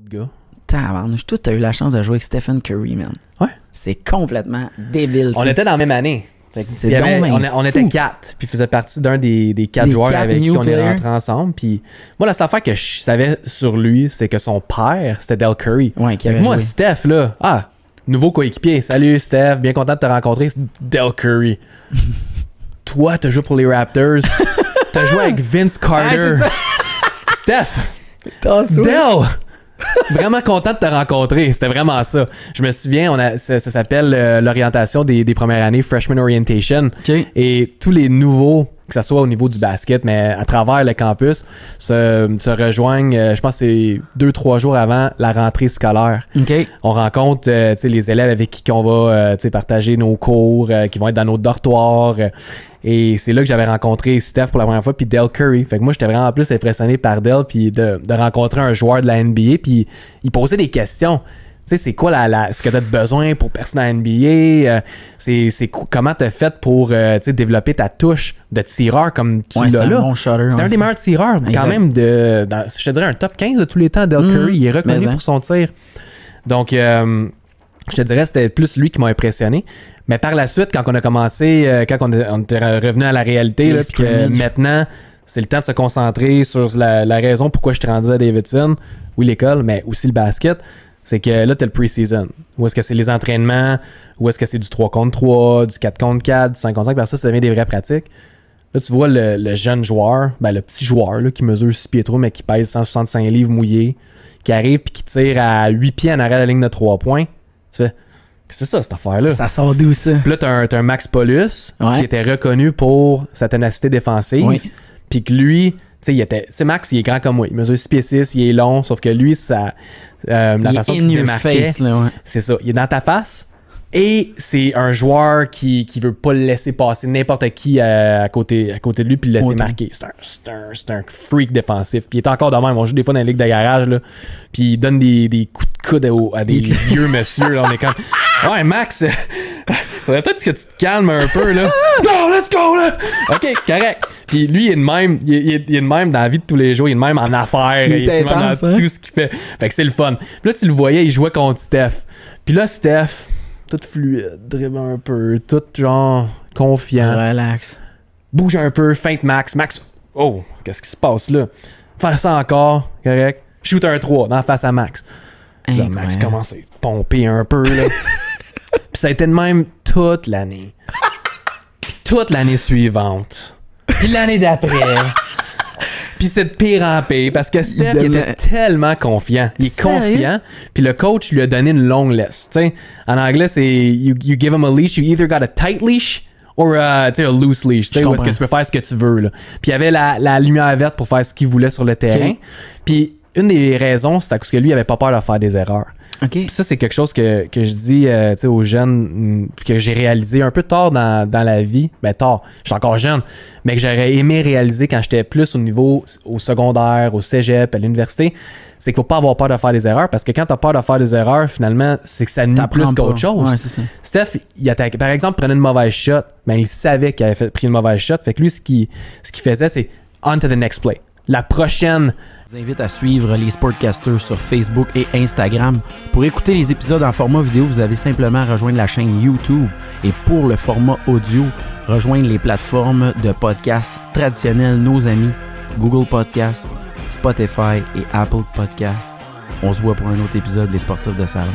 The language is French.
de gars. Tabarnouche, toi, t'as eu la chance de jouer avec Stephen Curry, man. Ouais. C'est complètement débile. On était dans la même année. On était 4, puis faisait partie d'un des 4 joueurs avec qui on est rentrés ensemble. Puis moi, la seule affaire que je savais sur lui, c'est que son père, c'était Del Curry. Ouais, qui avait moi, joué. Steph, là, nouveau coéquipier. Salut, Steph, bien content de te rencontrer. C'est Del Curry. Toi, t'as joué pour les Raptors. T'as joué avec Vince Carter. Steph. Del. Vraiment content de te rencontrer. C'était vraiment ça. Je me souviens, ça s'appelle l'orientation des premières années, Freshman Orientation. Okay. Et tous les nouveaux, que ce soit au niveau du basket, mais à travers le campus, se rejoignent, je pense que c'est 2-3 jours avant la rentrée scolaire. Okay. On rencontre les élèves avec qui on va partager nos cours, qui vont être dans nos dortoirs. Et c'est là que j'avais rencontré Steph pour la première fois, puis Del Curry. Fait que moi, j'étais vraiment plus impressionné par Del, puis de rencontrer un joueur de la NBA, puis il posait des questions. Tu sais, c'est quoi ce que tu as besoin pour percer dans la NBA? Comment tu as fait pour développer ta touche de tireur comme tu l'as là? Bon shutter, c'est un des meilleurs tireurs, quand même, je te dirais un top 15 de tous les temps. Del Curry, il est reconnu pour son tir. Donc, je te dirais, c'était plus lui qui m'a impressionné. Mais par la suite, quand on a commencé, quand on était revenu à la réalité, puis que maintenant, c'est le temps de se concentrer sur la raison pourquoi je suis rendu à Davidson, oui l'école, mais aussi le basket, c'est que là, tu as le pre-season. Où est-ce que c'est les entraînements, où est-ce que c'est du 3 contre 3, du 4 contre 4, du 5 contre 5, parce que ça devient des vraies pratiques. Là, tu vois le jeune joueur, le petit joueur là, qui mesure 6 pieds 3, mais qui pèse 165 livres mouillés, qui arrive puis qui tire à 8 pieds en arrière de la ligne de 3 points. Tu fais... C'est ça, cette affaire-là. Ça sort d'où, ça? Puis là, t'as un Max Paulus qui était reconnu pour sa ténacité défensive. Oui. Puis que lui, tu sais, Max, il est grand comme moi. Il mesure 6 pieds 6, il est long. Sauf que lui, la façon qu'il se démarquait, c'est ça. Il est dans ta face. Et c'est un joueur qui veut pas le laisser passer n'importe qui à côté de lui puis le laisser marquer. C'est un freak défensif. Puis il est encore de même. On joue des fois dans la ligue de garage, là, puis il donne des coups de coude à des vieux monsieur. Là. On est comme... Ouais, Max, faudrait peut-être que tu te calmes un peu, là. Non, let's go, là! OK, correct. Puis lui, il est de même. Il est de même dans la vie de tous les jours. Il est de même en affaires. Il est de même dans tout ce qu'il fait. Fait que c'est le fun. Puis là, tu le voyais, il jouait contre Steph. Puis là, Steph... tout fluide, dribble un peu, tout genre confiant. Relax. Bouge un peu, feinte Max. Max, oh, qu'est-ce qui se passe là? Fais ça encore, correct? Shoot un 3 dans la face à Max. Là, Max commence à pomper un peu, là. Puis ça a été de même toute l'année. Puis toute l'année suivante. Puis l'année d'après. Puis c'est de pire en pire parce que Steph il était tellement confiant. Il est confiant. Puis le coach lui a donné une longue laisse. T'sais, en anglais, c'est you give him a leash. You either got a tight leash or a loose leash. Où est-ce que tu peux faire ce que tu veux. Là. Puis il y avait la lumière verte pour faire ce qu'il voulait sur le terrain. Okay. Puis une des raisons, c'est parce que lui, il avait pas peur de faire des erreurs. Okay. Ça, c'est quelque chose que je dis aux jeunes, que j'ai réalisé un peu tard dans la vie. Ben tard, je suis encore jeune, mais que j'aurais aimé réaliser quand j'étais plus au secondaire, au cégep, à l'université, c'est qu'il faut pas avoir peur de faire des erreurs, parce que quand tu as peur de faire des erreurs, finalement, c'est que ça nuit plus qu'autre chose. Ouais, c'est ça. Steph, par exemple, prenait une mauvaise shot, ben il savait qu'il avait pris une mauvaise shot, fait que lui, ce qu'il faisait, c'est on to the next play. La prochaine... Je vous invite à suivre les Sportcasters sur Facebook et Instagram. Pour écouter les épisodes en format vidéo, vous avez simplement à rejoindre la chaîne YouTube. Et pour le format audio, rejoindre les plateformes de podcasts traditionnels, nos amis, Google Podcasts, Spotify et Apple Podcasts. On se voit pour un autre épisode des Sportifs de Salon.